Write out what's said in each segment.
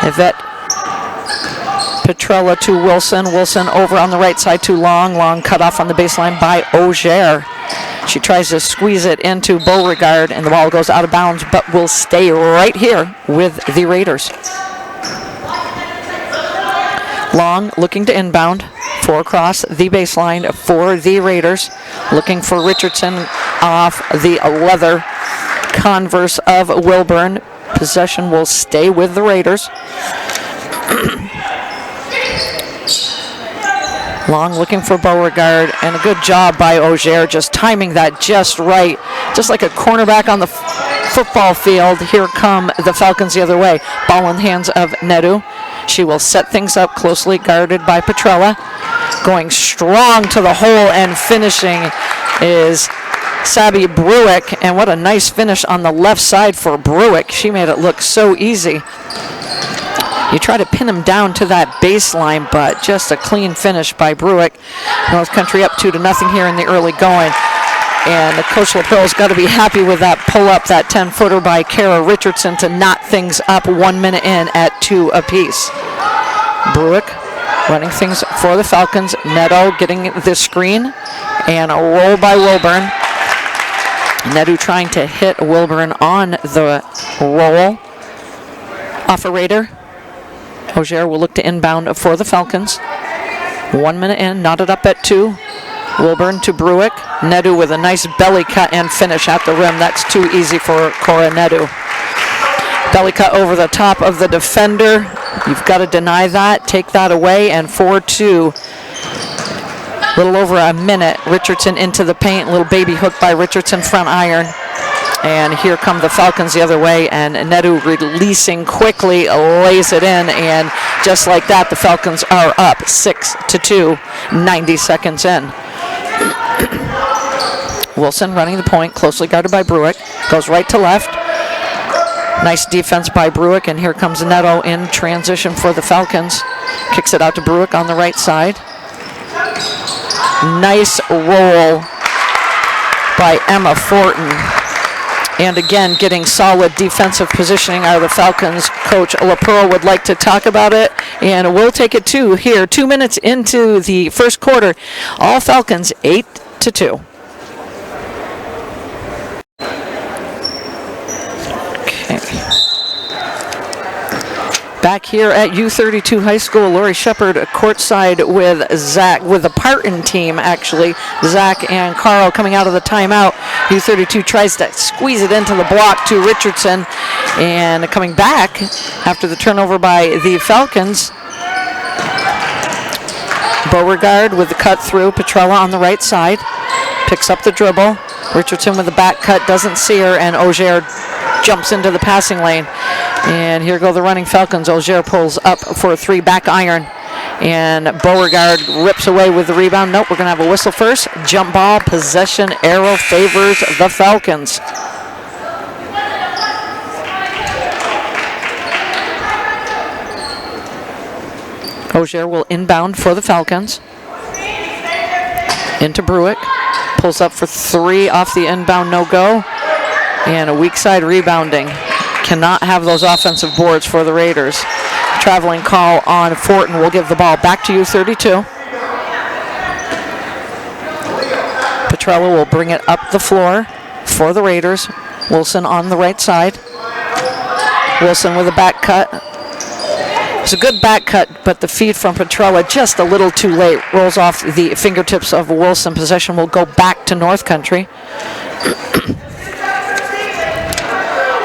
Yvette Petrella to Wilson. Wilson over on the right side to Long. Long cut off on the baseline by Auger. She tries to squeeze it into Beauregard, and the ball goes out of bounds, but will stay right here with the Raiders. Long looking to inbound. 4 across the baseline for the Raiders. Looking for Richardson off the leather Converse of Wilburn. Possession will stay with the Raiders. Long looking for Beauregard, and a good job by Auger, just timing that just right. Just like a cornerback on the football field. Here come the Falcons the other way. Ball in the hands of Nedu. She will set things up, closely guarded by Petrella. Going strong to the hole and finishing is Sabby Bruick, and what a nice finish on the left side for Bruick. She made it look so easy. You try to pin him down to that baseline, but just a clean finish by Bruick. North Country up 2-0 here in the early going. And Coach LaPro's got to be happy with that pull-up, that 10-footer by Kara Richardson to knot things up 1 minute in at 2 apiece. Bruick running things for the Falcons. Neto getting the screen, and a roll by Wilburn. Nedu trying to hit Wilburn on the roll. Off a Raider. Auger will look to inbound for the Falcons. 1 minute in, knotted up at 2. Wilburn to Bruick. Nedu with a nice belly cut and finish at the rim. That's too easy for Cora Nedu. Belly cut over the top of the defender. You've got to deny that, take that away, and 4-2. Little over a minute. Richardson into the paint. Little baby hook by Richardson, front iron. And here come the Falcons the other way, and Nedu releasing quickly, lays it in, and just like that, the Falcons are up 6-2, 90 seconds in. Wilson running the point, closely guarded by Bruick, goes right to left. Nice defense by Bruick, and here comes Neto in transition for the Falcons. Kicks it out to Bruick on the right side. Nice roll by Emma Fortin. And again, getting solid defensive positioning out of the Falcons. Coach LaPro would like to talk about it, and we'll take it to here. 2 minutes into the first quarter. All Falcons 8-2. Back here at U32 High School, Lori Shepard courtside with Zach, with the Parton team actually. Zach and Carl coming out of the timeout. U32 tries to squeeze it into the block to Richardson, and coming back after the turnover by the Falcons. Beauregard with the cut through. Petrella on the right side. Picks up the dribble. Richardson with the back cut, doesn't see her, and Auger jumps into the passing lane. And here go the running Falcons. Auger pulls up for a 3, back iron. And Beauregard rips away with the rebound. Nope, we're going to have a whistle first. Jump ball, possession, arrow favors the Falcons. Auger will inbound for the Falcons. Into Bruick. Pulls up for 3 off the inbound, no go. And a weak side rebounding. Cannot have those offensive boards for the Raiders. Traveling call on Fortin will give the ball back to U32. Petrella will bring it up the floor for the Raiders. Wilson on the right side. Wilson with a back cut. It's a good back cut, but the feed from Petrella just a little too late. Rolls off the fingertips of Wilson. Possession will go back to North Country.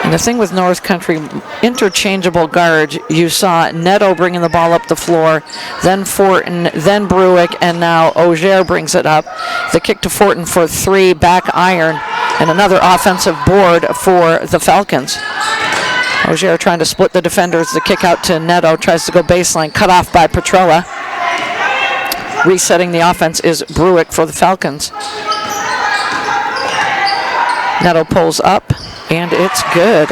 And the thing with North Country, interchangeable guards. You saw Neto bringing the ball up the floor, then Fortin, then Bruick, and now Auger brings it up. The kick to Fortin for 3, back iron, and another offensive board for the Falcons. Auger trying to split the defenders. The kick out to Neto, tries to go baseline, cut off by Petrella. Resetting the offense is Bruick for the Falcons. Neto pulls up, and it's good.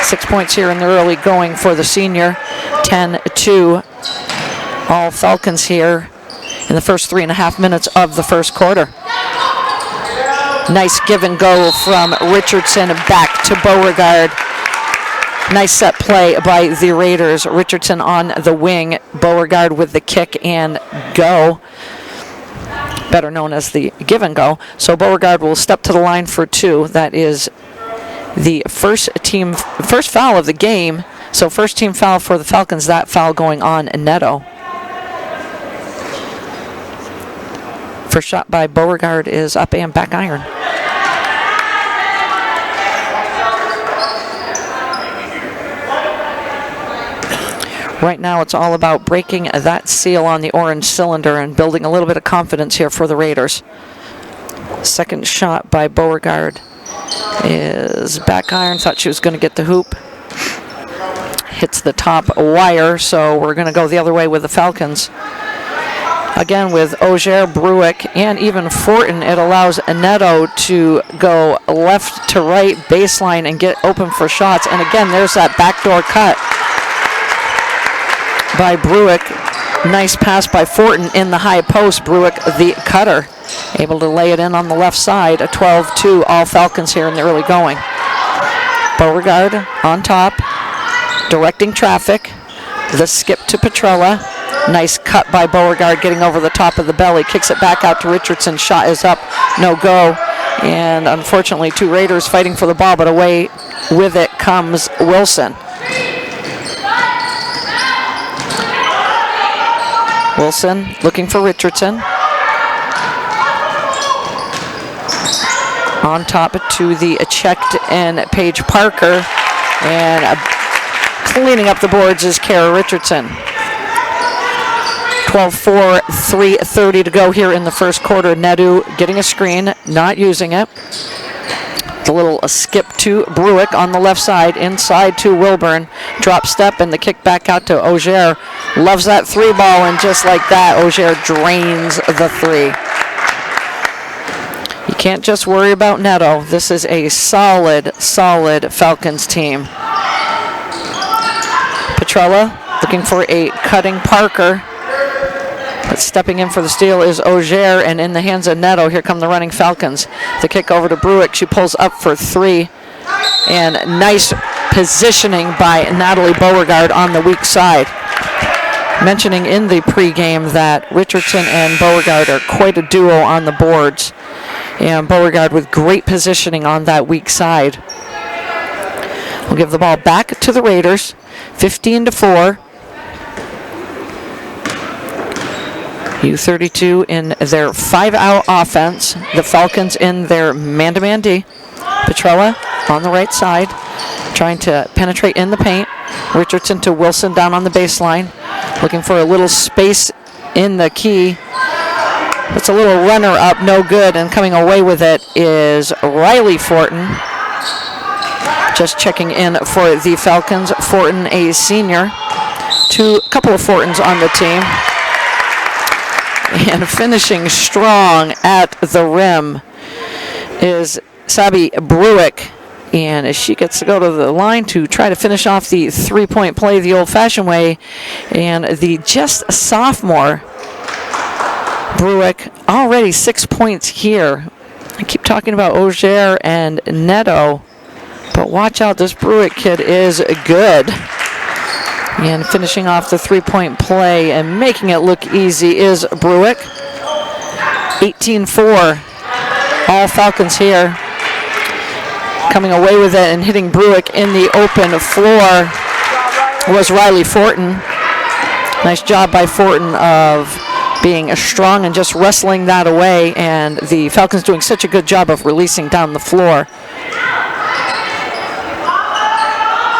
6 points here in the early going for the senior. 10-2. All Falcons here in the first 3.5 minutes of the first quarter. Nice give and go from Richardson back to Beauregard. Nice set play by the Raiders. Richardson on the wing. Beauregard with the kick and go. Better known as the give and go. So Beauregard will step to the line for 2. That is the first foul of the game. So first team foul for the Falcons. That foul going on Neto. First shot by Beauregard is up and back iron. Right now it's all about breaking that seal on the orange cylinder and building a little bit of confidence here for the Raiders. Second shot by Beauregard is back iron. Thought she was going to get the hoop. Hits the top wire, so we're going to go the other way with the Falcons. Again, with Auger, Bruick, and even Fortin, it allows Neto to go left to right baseline and get open for shots. And again, there's that backdoor cut by Bruick. Nice pass by Fortin in the high post. Bruick, the cutter, able to lay it in on the left side. A 12-2, all Falcons here in the early going. Beauregard on top, directing traffic. The skip to Petrella. Nice cut by Beauregard, getting over the top of the belly. Kicks it back out to Richardson. Shot is up, no go. And unfortunately, 2 Raiders fighting for the ball, but away with it comes Wilson. Wilson looking for Richardson. On top to the checked in Paige Parker. And cleaning up the boards is Kara Richardson. 12-4, 3:30 to go here in the first quarter. Nedu getting a screen, not using it. The little skip to Bruick on the left side, inside to Wilburn. Drop step and the kick back out to Auger. Loves that 3 ball, and just like that, Auger drains the 3. You can't just worry about Neto. This is a solid Falcons team. Petrella looking for a cutting Parker. But stepping in for the steal is Auger, and in the hands of Neto, here come the running Falcons. The kick over to Bruick. She pulls up for 3. And nice positioning by Natalie Beauregard on the weak side. Mentioning in the pregame that Richardson and Beauregard are quite a duo on the boards. And Beauregard with great positioning on that weak side. We'll give the ball back to the Raiders. 15-4. U32 in their 5-out offense. The Falcons in their man-to-man D. Petrella on the right side, trying to penetrate in the paint. Richardson to Wilson down on the baseline, looking for a little space in the key. It's a little runner up, no good, and coming away with it is Riley Fortin. Just checking in for the Falcons. Fortin, a senior. Couple of Fortins on the team. And finishing strong at the rim is Sabi Bruick. And as she gets to go to the line to try to finish off the 3-point play the old-fashioned way. And the just sophomore Bruick, already 6 points here. I keep talking about Auger and Neto, but watch out, this Bruick kid is good. And finishing off the 3-point play and making it look easy is Bruick. 18-4. All Falcons here. Coming away with it and hitting Bruick in the open floor was Riley Fortin. Nice job by Fortin of being strong and just wrestling that away. And the Falcons doing such a good job of releasing down the floor.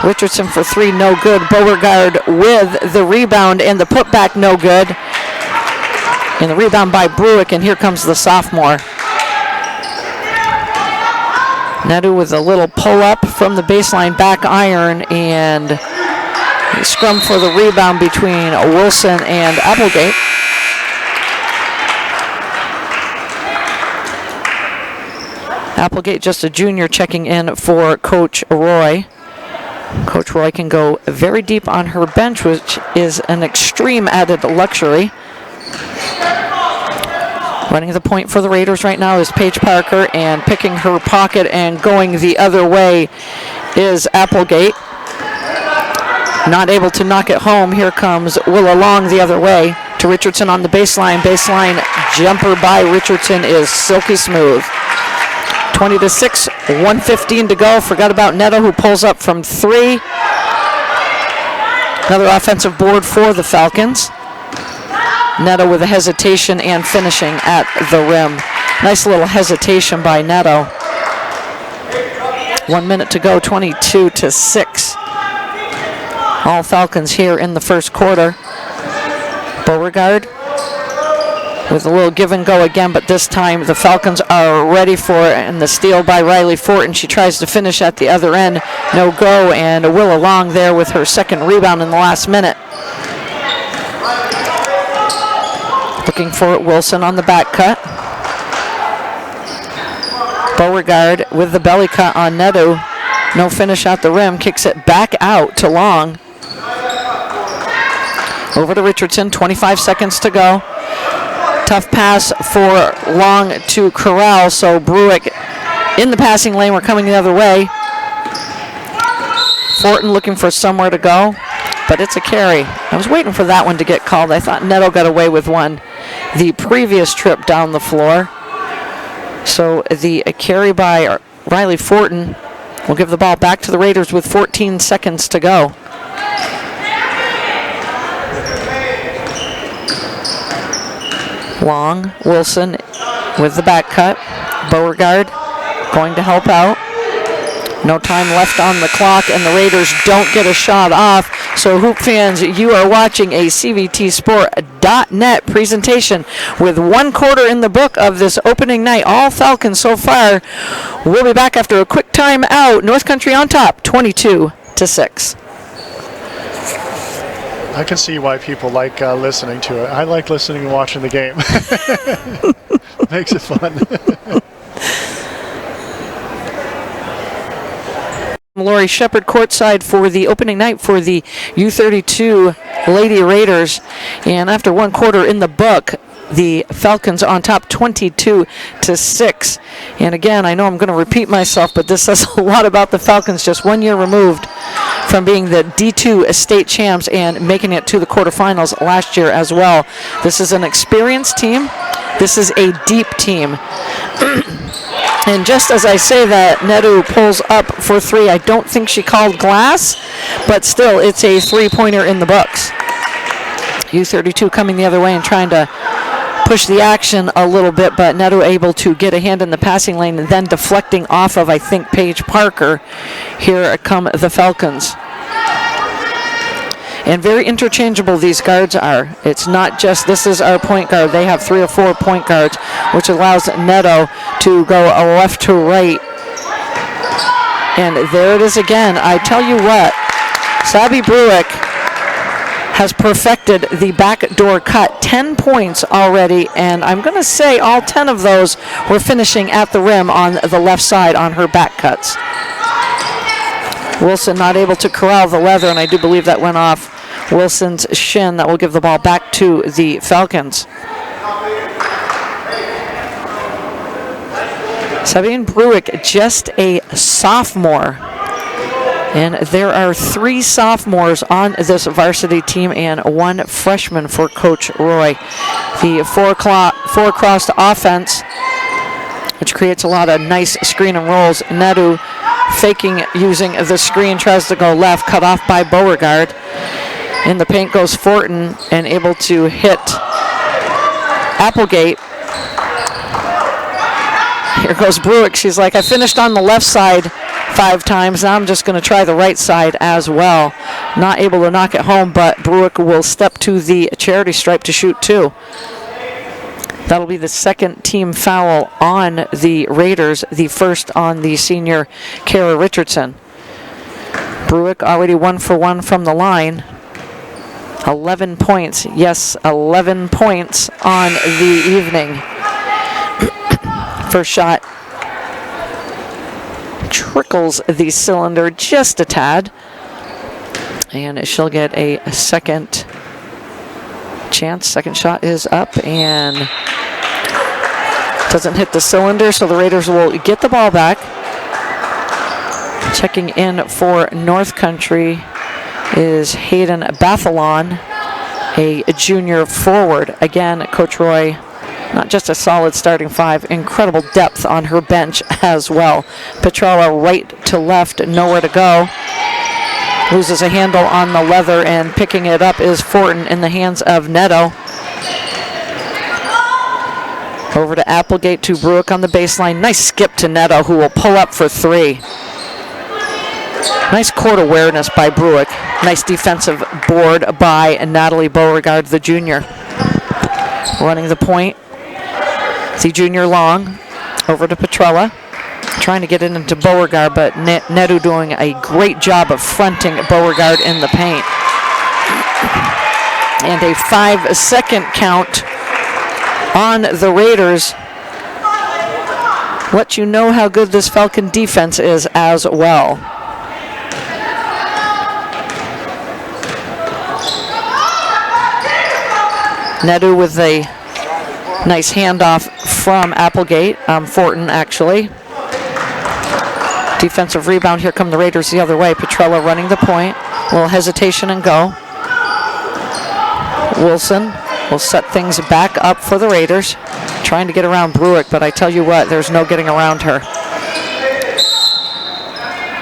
Richardson for 3, no good. Beauregard with the rebound and the putback, no good. And the rebound by Bruick, and here comes the sophomore. Nedu with a little pull-up from the baseline back iron, and scrum for the rebound between Wilson and Applegate. Applegate, just a junior, checking in for Coach Roy. Coach Roy can go very deep on her bench, which is an extreme added luxury. Running the point for the Raiders right now is Paige Parker, and picking her pocket and going the other way is Applegate. not able to knock it home. Here comes Willa Long the other way to Richardson on the baseline. Baseline jumper by Richardson is silky smooth. 20-6, 1:15 to go. Forgot about Neto, who pulls up from 3. Another offensive board for the Falcons. Neto with a hesitation and finishing at the rim. Nice little hesitation by Neto. 1 minute to go, 22-6. All Falcons here in the first quarter. Beauregard with a little give and go again, but this time the Falcons are ready for it, and the steal by Riley Fortin. She tries to finish at the other end. No go, and Willa Long there with her second rebound in the last minute. Looking for Wilson on the back cut. Beauregard with the belly cut on Neto. No finish at the rim. Kicks it back out to Long. Over to Richardson. 25 seconds to go. Tough pass for Long to corral. So Bruick in the passing lane. We're coming the other way. Fortin looking for somewhere to go, but it's a carry. I was waiting for that one to get called. I thought Neto got away with one the previous trip down the floor. So the carry by Riley Fortin will give the ball back to the Raiders with 14 seconds to go. Long, Wilson with the back cut. Beauregard going to help out. No time left on the clock, and the Raiders don't get a shot off. So Hoop fans, you are watching a CVTsport.net presentation with 1 quarter in the book of this opening night. All Falcons so far. We'll be back after a quick time out. North Country on top, 22-6. I can see why people like listening to it. I like listening and watching the game. Makes it fun. Laurie Shepard courtside for the opening night for the U32 Lady Raiders. And after 1 quarter in the book, the Falcons on top 22-6. And again, I know I'm going to repeat myself, but this says a lot about the Falcons, just 1 year removed from being the D2 state champs and making it to the quarterfinals last year as well. This is an experienced team. This is a deep team. And just as I say that, Neto pulls up for 3. I don't think she called glass, but still, it's a 3-pointer in the books. U32 coming the other way and trying to push the action a little bit, but Neto able to get a hand in the passing lane and then deflecting off of, I think, Paige Parker. Here come the Falcons. And very interchangeable these guards are. It's not just this is our point guard. They have 3 or 4 point guards, which allows Neto to go left to right. And there it is again. I tell you what, Sabi Bruick has perfected the backdoor cut. 10 points already, and I'm going to say all 10 of those were finishing at the rim on the left side on her back cuts. Wilson not able to corral the leather, and I do believe that went off Wilson's shin. That will give the ball back to the Falcons. Sabine Bruick, just a sophomore. And there are 3 sophomores on this varsity team and 1 freshman for Coach Roy. The 4-crossed offense, which creates a lot of nice screen and rolls. Neto faking using the screen, tries to go left, cut off by Beauregard. In the paint goes Fortin and able to hit Applegate. Here goes Bruick. She's like, I finished on the left side 5 times. Now I'm just going to try the right side as well. Not able to knock it home, but Bruick will step to the charity stripe to shoot 2. That'll be the 2nd team foul on the Raiders, the first on the senior Kara Richardson. Bruick already 1 for 1 from the line. 11 points. Yes, 11 points on the evening. First shot trickles the cylinder just a tad. And she'll get a second chance. Second shot is up and doesn't hit the cylinder, so the Raiders will get the ball back. Checking in for North Country is Hayden Bathalon, a junior forward. Again, Coach Roy, not just a solid starting five, incredible depth on her bench as well. Petrella right to left, nowhere to go. Loses a handle on the leather, and picking it up is Fortin in the hands of Neto. Over to Applegate, to Bruick on the baseline. Nice skip to Neto, who will pull up for three. Nice court awareness by Bruick. Nice defensive board by Natalie Beauregard, the junior. Running the point, the junior long. Over to Petrella. Trying to get it into Beauregard, but Neto doing a great job of fronting Beauregard in the paint. And a 5-second count on the Raiders. Let you know how good this Falcon defense is as well. Neto with a nice handoff from Applegate, Fortin actually. Defensive rebound, here come the Raiders the other way. Petrella running the point, a little hesitation and go. Wilson will set things back up for the Raiders, trying to get around Bruick, but I tell you what, there's no getting around her.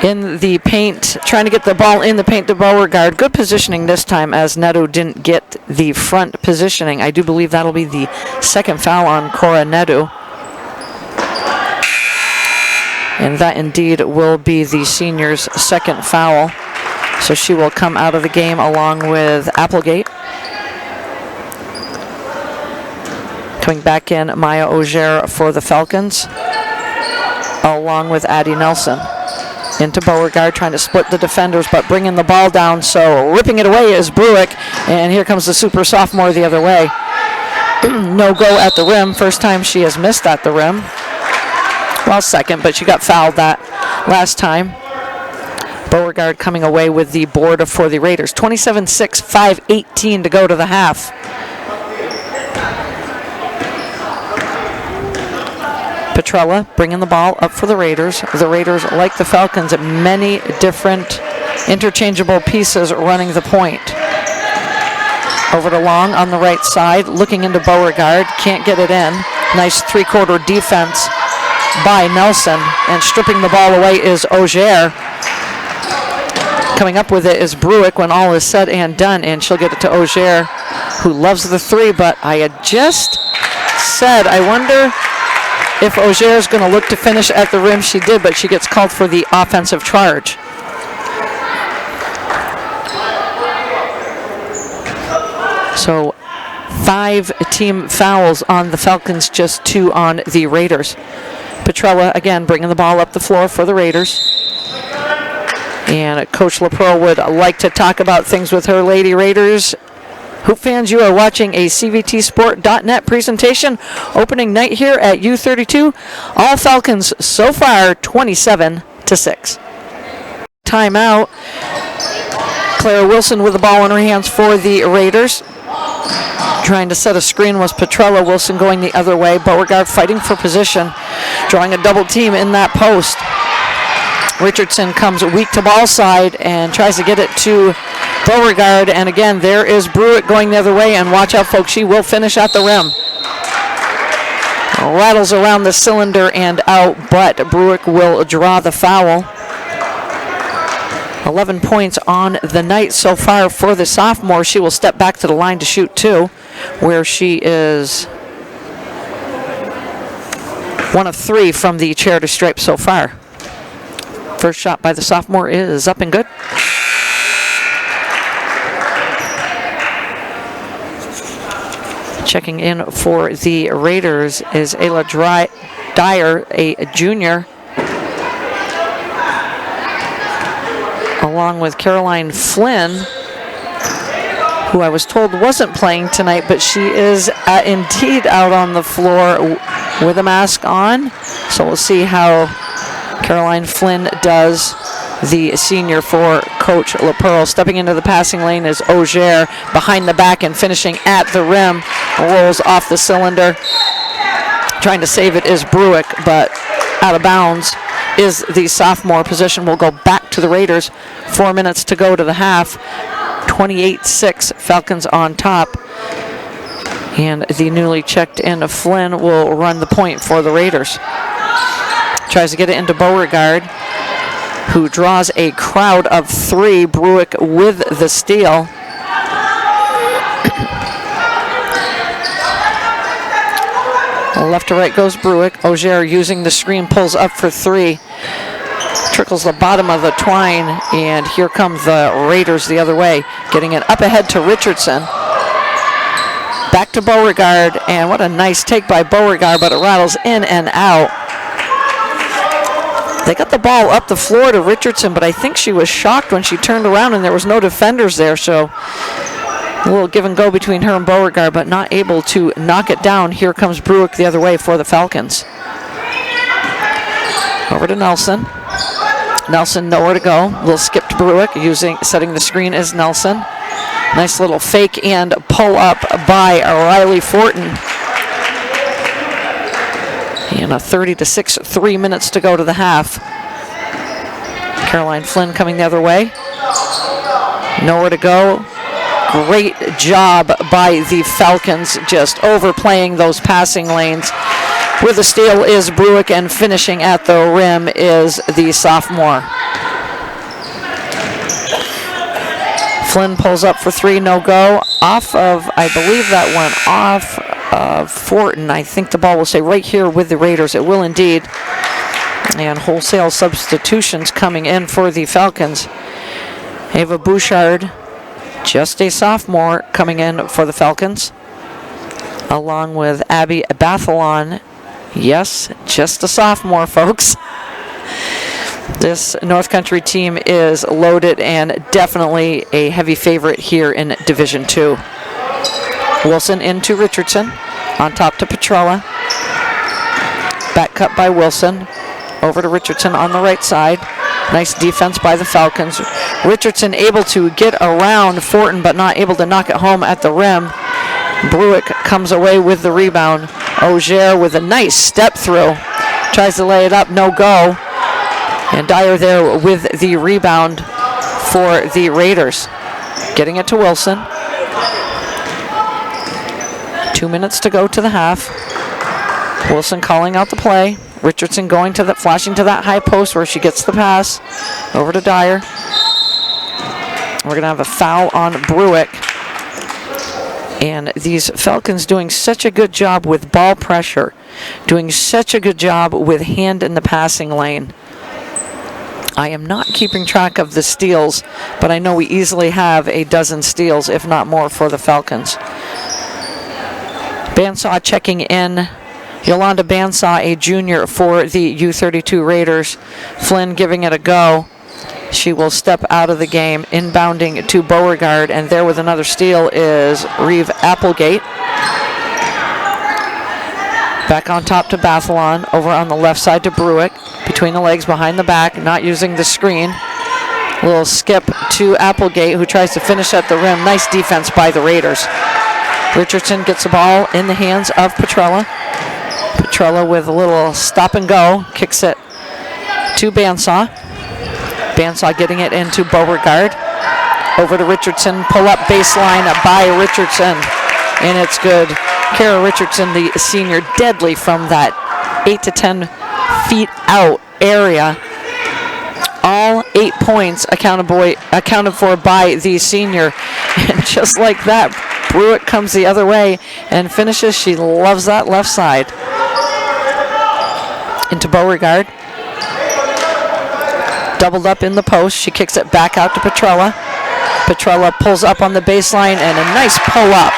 In the paint, trying to get the ball in the paint to Beauregard. Good positioning this time, as Neto didn't get the front positioning. I do believe that'll be the second foul on Cora Neto. And that indeed will be the senior's second foul. So she will come out of the game along with Applegate. Coming back in, Maya Auger for the Falcons, along with Addie Nelson. Into Beauregard, trying to split the defenders, but bringing the ball down, so ripping it away is Bruick, and here comes the super sophomore the other way. No go at the rim, first time she has missed at the rim. Well, second, but she got fouled that last time. Beauregard coming away with the board for the Raiders. 27-6, 5:18 to go to the half. Petrella bringing the ball up for the Raiders. The Raiders, like the Falcons, many different interchangeable pieces running the point. Over to Long on the right side, looking into Beauregard, can't get it in. Nice three-quarter defense by Nelson, and stripping the ball away is Auger. Coming up with it is Bruick when all is said and done, and she'll get it to Auger, who loves the three, but I had just said, I wonder if Auger is going to look to finish at the rim. She did, but she gets called for the offensive charge. So 5 team fouls on the Falcons, just 2 on the Raiders. Petrella again bringing the ball up the floor for the Raiders. And Coach LaPro would like to talk about things with her Lady Raiders. Hoop fans, you are watching a CVTsport.net presentation. Opening night here at U32. All Falcons so far 27-6. Timeout. Clara Wilson with the ball in her hands for the Raiders. Trying to set a screen was Petrella. Wilson going the other way. Beauregard fighting for position. Drawing a double team in that post. Richardson comes weak to ball side and tries to get it to Beauregard, and again there is Bruick going the other way, and watch out folks, she will finish at the rim. Rattles around the cylinder and out, but Bruick will draw the foul. 11 points on the night so far for the sophomore. She will step back to the line to shoot 2, where she is 1 of 3 from the chair to stripe so far. First shot by the sophomore is up and good. Checking in for the Raiders is Ayla Dyer, a junior, along with Caroline Flynn, who I was told wasn't playing tonight, but she is indeed out on the floor with a mask on. So we'll see how Caroline Flynn does, the senior for Coach LaPearl. Stepping into the passing lane is Auger, behind the back and finishing at the rim. Rolls off the cylinder. Trying to save it is Bruick, but out of bounds is the sophomore. Possession will go back to the Raiders. 4 minutes to go to the half. 28-6, Falcons on top. And the newly checked in Flynn will run the point for the Raiders. Tries to get it into Beauregard, who draws a crowd of 3. Bruick with the steal. Left to right goes Bruick. Auger using the screen, pulls up for 3. Trickles the bottom of the twine, and here come the Raiders the other way. Getting it up ahead to Richardson. Back to Beauregard, and what a nice take by Beauregard, but it rattles in and out. They got the ball up the floor to Richardson, but I think she was shocked when she turned around and there was no defenders there, so a little give and go between her and Beauregard, but not able to knock it down. Here comes Bruick the other way for the Falcons. Over to Nelson. Nelson nowhere to go. A little skip to Bruick, setting the screen is Nelson. Nice little fake and pull up by Riley Fortin. And a 30-6, 3 minutes to go to the half. Caroline Flynn coming the other way. Nowhere to go. Great job by the Falcons, just overplaying those passing lanes. Where the steal is Bruick, and finishing at the rim is the sophomore. Flynn pulls up for 3, no go. Off of, I believe that went off of Fortin. I think the ball will stay right here with the Raiders. It will indeed. And wholesale substitutions coming in for the Falcons. Ava Bouchard, just a sophomore, coming in for the Falcons, along with Abby Bathalon. Yes, just a sophomore, folks. This North Country team is loaded and definitely a heavy favorite here in Division II. Wilson into Richardson, on top to Petrella. Back cut by Wilson, over to Richardson on the right side. Nice defense by the Falcons. Richardson able to get around Fortin, but not able to knock it home at the rim. Bruick comes away with the rebound. Auger with a nice step through. Tries to lay it up, no go. And Dyer there with the rebound for the Raiders. Getting it to Wilson. 2 minutes to go to the half. Wilson calling out the play. Richardson going to flashing to that high post where she gets the pass. Over to Dyer. We're going to have a foul on Bruick. And these Falcons doing such a good job with ball pressure. Doing such a good job with hand in the passing lane. I am not keeping track of the steals, but I know we easily have a dozen steals, if not more, for the Falcons. Bandsaw checking in. Yolanda Bandsaw, a junior for the U32 Raiders. Flynn giving it a go. She will step out of the game, inbounding to Beauregard, and there with another steal is Reeve Applegate. Back on top to Bathalon, over on the left side to Bruick, between the legs, behind the back, not using the screen. A little skip to Applegate, who tries to finish at the rim. Nice defense by the Raiders. Richardson gets the ball in the hands of Petrella. Petrella with a little stop and go, kicks it to Bandsaw. Bandsaw getting it into Beauregard. Over to Richardson, pull up baseline by Richardson, and it's good. Kara Richardson, the senior, deadly from that 8 to 10 feet out area. All 8 points accounted for by the senior. And just like that, Bruick comes the other way and finishes. She loves that left side. Into Beauregard. Doubled up in the post. She kicks it back out to Petrella. Petrella pulls up on the baseline, and a nice pull up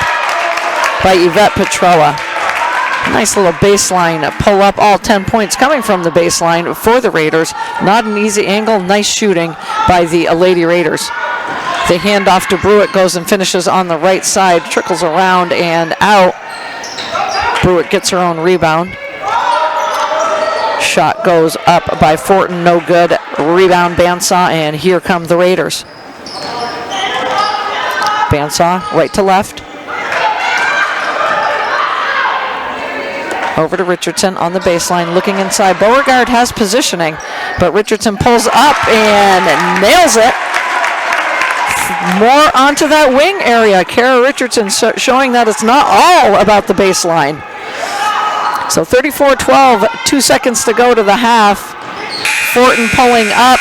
by Yvette Petrella. Nice little baseline pull up, all 10 points coming from the baseline for the Raiders. Not an easy angle, nice shooting by the Lady Raiders. The handoff to Bruick goes and finishes on the right side, trickles around and out. Bruick gets her own rebound. Shot goes up by Fortin, no good. Rebound Bandsaw, and here come the Raiders. Bandsaw right to left. Over to Richardson on the baseline, looking inside. Beauregard has positioning, but Richardson pulls up and nails it. More onto that wing area. Kara Richardson showing that it's not all about the baseline. So 34-12, 2 seconds to go to the half. Fortin pulling up,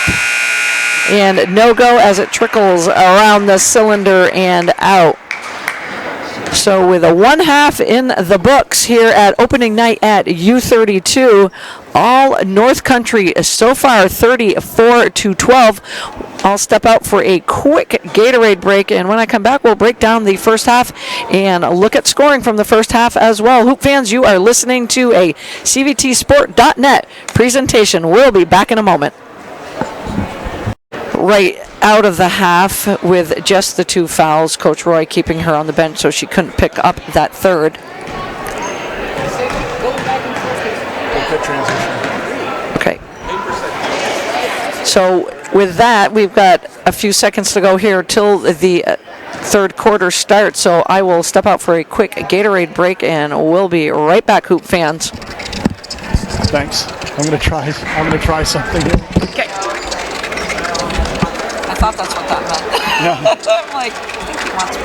and no go as it trickles around the cylinder and out. So with a 1/2 in the books here at opening night at U32, all North Country is so far 34-12. I'll step out for a quick Gatorade break, and when I come back, we'll break down the first half and look at scoring from the first half as well. Hoop fans, you are listening to a CVTsport.net presentation. We'll be back in a moment. Right out of the half with just the 2 fouls. Coach Roy keeping her on the bench so she couldn't pick up that third. Okay. So with that, we've got a few seconds to go here till the third quarter starts. So I will step out for a quick Gatorade break, and we'll be right back, Hoop fans. Thanks. I'm gonna try something here. Okay. I thought that's what that meant. No. I'm like, I think he wants me.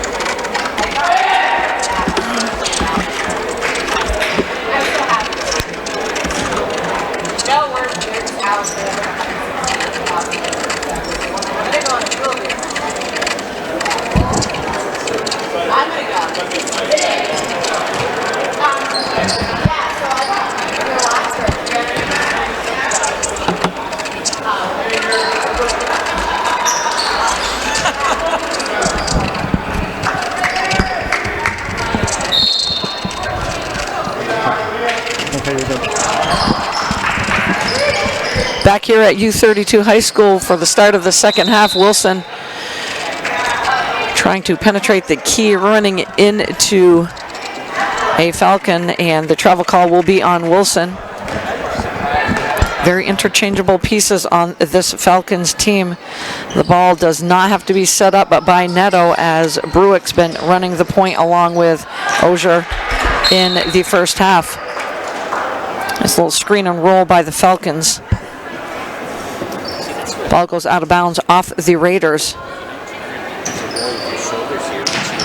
Back here at U32 High School for the start of the second half. Wilson trying to penetrate the key, running into a Falcon, and the travel call will be on Wilson. Very interchangeable pieces on this Falcons team. The ball does not have to be set up by Neto, as Bruick's been running the point along with Ogier in the first half. This little screen and roll by the Falcons. Ball goes out of bounds off the Raiders.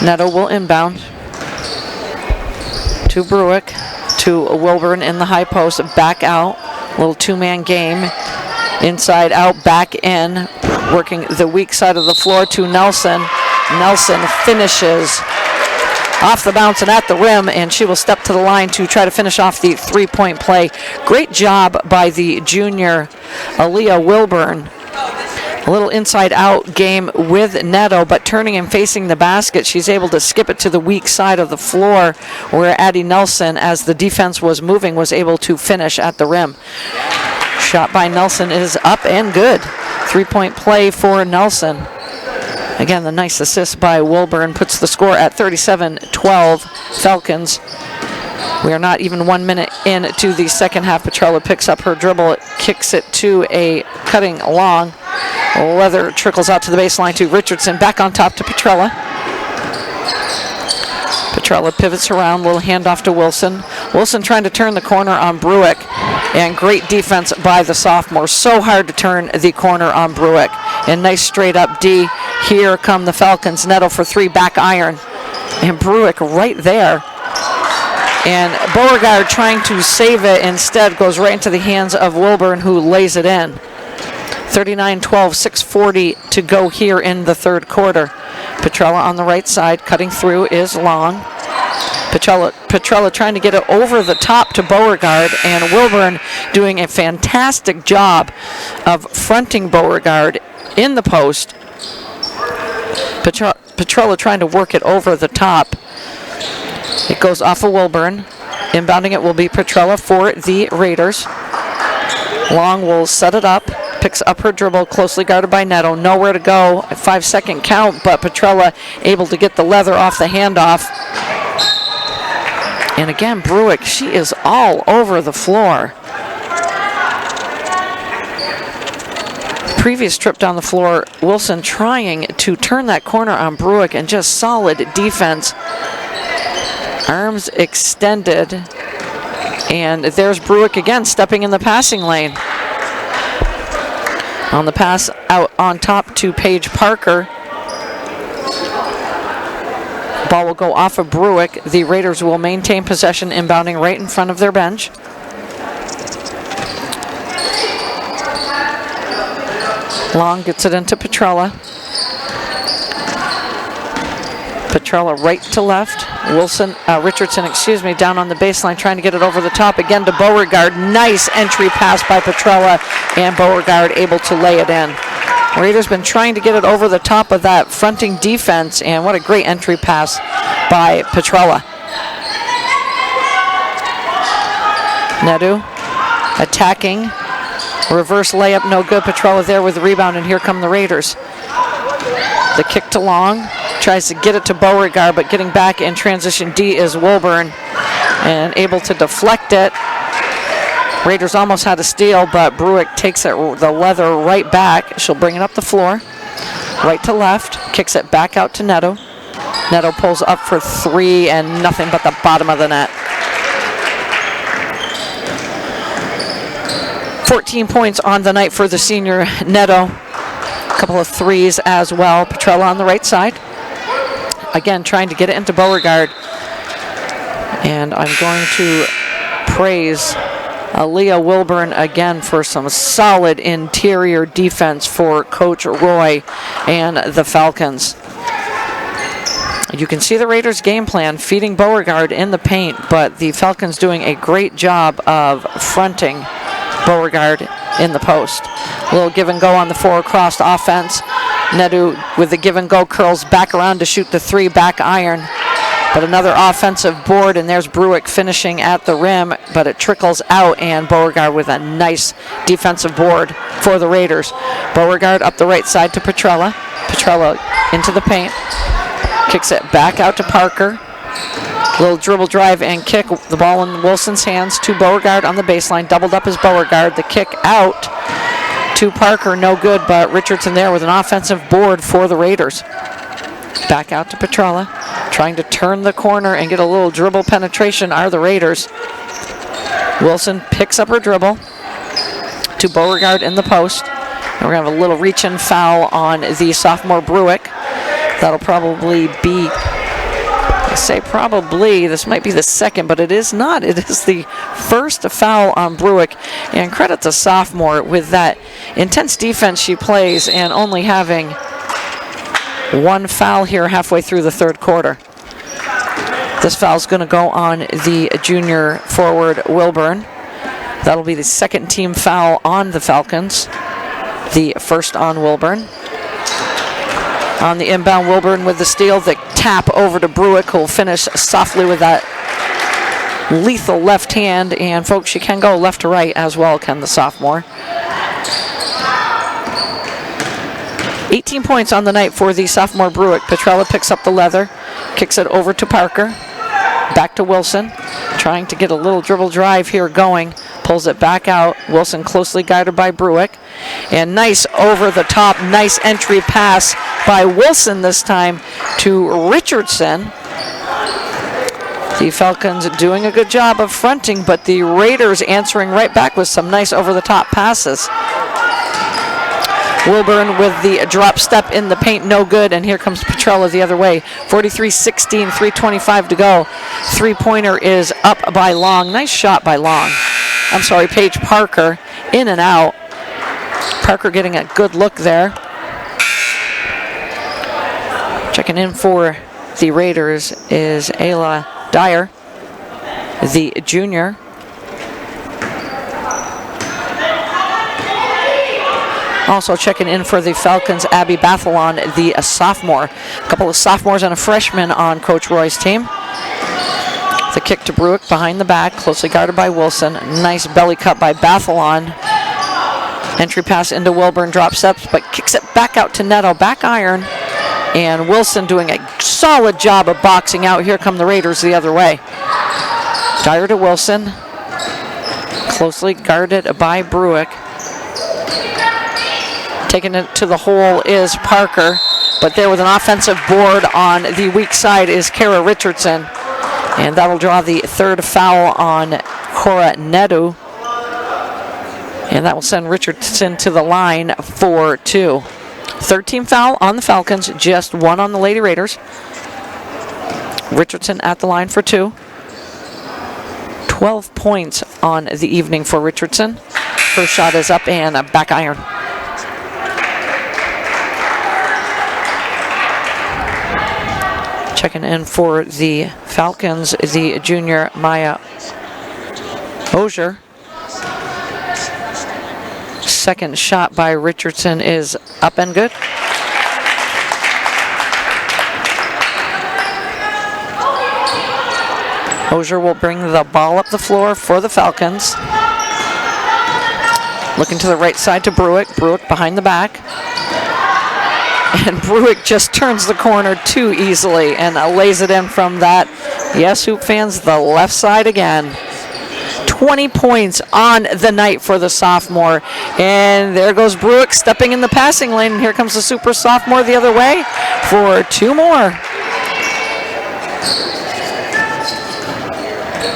Neto will inbound to Bruick, to Wilburn in the high post, back out. Little 2-man game. Inside out, back in. Working the weak side of the floor to Nelson. Nelson finishes off the bounce and at the rim, and she will step to the line to try to finish off the 3-point play. Great job by the junior Aaliyah Wilburn. A little inside-out game with Neto, but turning and facing the basket, she's able to skip it to the weak side of the floor, where Addie Nelson, as the defense was moving, was able to finish at the rim. Shot by Nelson is up and good. 3-point play for Nelson. Again, the nice assist by Wilburn puts the score at 37-12 Falcons. We are not even 1 minute into the second half. Petrella picks up her dribble, it kicks it to a cutting long. Leather trickles out to the baseline to Richardson, back on top to Petrella. Petrella pivots around, little handoff to Wilson. Wilson trying to turn the corner on Bruick, and great defense by the sophomore. So hard to turn the corner on Bruick. And nice straight up D. Here come the Falcons. Neto for 3, back iron. And Bruick right there. And Beauregard trying to save it, instead goes right into the hands of Wilburn, who lays it in. 39-12, 6:40 to go here in the third quarter. Petrella on the right side, cutting through is Long. Petrella trying to get it over the top to Beauregard, and Wilburn doing a fantastic job of fronting Beauregard in the post. Petrella trying to work it over the top. It goes off of Wilburn. Inbounding it will be Petrella for the Raiders. Long will set it up. Picks up her dribble, closely guarded by Neto. Nowhere to go. A 5-second count, but Petrella able to get the leather off the handoff. And again, Bruick, she is all over the floor. Previous trip down the floor, Wilson trying to turn that corner on Bruick, and just solid defense. Arms extended. And there's Bruick again, stepping in the passing lane. On the pass out on top to Paige Parker. Ball will go off of Bruick. The Raiders will maintain possession, inbounding right in front of their bench. Long gets it into Petrella. Petrella right to left. Richardson, down on the baseline, trying to get it over the top. Again to Beauregard. Nice entry pass by Petrella, and Beauregard able to lay it in. Raiders been trying to get it over the top of that fronting defense, and what a great entry pass by Petrella. Nedu attacking. Reverse layup, no good. Petrella there with the rebound, and here come the Raiders. The kick to Long. Tries to get it to Beauregard, but getting back in transition D is Wilburn, and able to deflect it. Raiders almost had a steal, but Bruick takes it the leather right back. She'll bring it up the floor. Right to left. Kicks it back out to Neto. Neto pulls up for three, and nothing but the bottom of the net. 14 points on the night for the senior Neto. A couple of threes as well. Petrella on the right side. Again, trying to get it into Beauregard. And I'm going to praise Aaliyah Wilburn again for some solid interior defense for Coach Roy and the Falcons. You can see the Raiders' game plan, feeding Beauregard in the paint, but the Falcons doing a great job of fronting Beauregard in the post. A little give and go on the four-crossed offense. Nedu with the give and go curls back around to shoot the three, back iron. But another offensive board, and there's Bruick finishing at the rim, but it trickles out, and Beauregard with a nice defensive board for the Raiders. Beauregard up the right side to Petrella. Petrella into the paint. Kicks it back out to Parker. Little dribble drive and kick. The ball in Wilson's hands to Beauregard on the baseline. Doubled up as Beauregard. The kick out to Parker, no good, but Richardson there with an offensive board for the Raiders. Back out to Petrella. Trying to turn the corner and get a little dribble penetration are the Raiders. Wilson picks up her dribble to Beauregard in the post. And we're going to have a little reach-in foul on the sophomore Bruick. That'll probably be, I say probably, this might be the second, but it is not. It is the first foul on Bruick. And credit to sophomore with that intense defense she plays and only having one foul here halfway through the third quarter. This foul's going to go on the junior forward Wilburn. That'll be the second team foul on the Falcons. The first on Wilburn. On the inbound, Wilburn with the steal. The tap over to Bruick, who'll finish softly with that lethal left hand. And folks, she can go left to right as well, can the sophomore. 18 points on the night for the sophomore Bruick. Petrella picks up the leather, kicks it over to Parker. Back to Wilson, trying to get a little dribble drive here going. Pulls it back out. Wilson closely guarded by Bruick. And nice over the top, nice entry pass by Wilson this time to Richardson. The Falcons doing a good job of fronting, but the Raiders answering right back with some nice over the top passes. Wilburn with the drop step in the paint, no good, and here comes Petrella the other way. 43-16, 3:25 to go. Three-pointer is up by Long. Nice shot by Long. I'm sorry, Paige Parker, in and out. Parker getting a good look there. Checking in for the Raiders is Ayla Dyer, the junior. Also checking in for the Falcons, Abby Bathalon, the sophomore. A couple of sophomores and a freshman on Coach Roy's team. The kick to Bruick behind the back, closely guarded by Wilson. Nice belly cut by Bathalon. Entry pass into Wilburn, drop steps, but kicks it back out to Neto, back iron. And Wilson doing a solid job of boxing out. Here come the Raiders the other way. Dyer to Wilson. Closely guarded by Bruick. Taking it to the hole is Parker, but there with an offensive board on the weak side is Kara Richardson, and that'll draw the third foul on Cora Nedu. And that will send Richardson to the line for 2. 13 foul on the Falcons, just 1 on the Lady Raiders. Richardson at the line for 2. 12 points on the evening for Richardson. First shot is up and a back iron. Checking in for the Falcons, the junior Maya Ogier. Second shot by Richardson is up and good. Ogier will bring the ball up the floor for the Falcons. Looking to the right side to Bruick. Bruick behind the back. And Bruick just turns the corner too easily and lays it in from that. Yes, Hoop fans, the left side again. 20 points on the night for the sophomore. And there goes Bruick stepping in the passing lane. And here comes the super sophomore the other way for 2 more.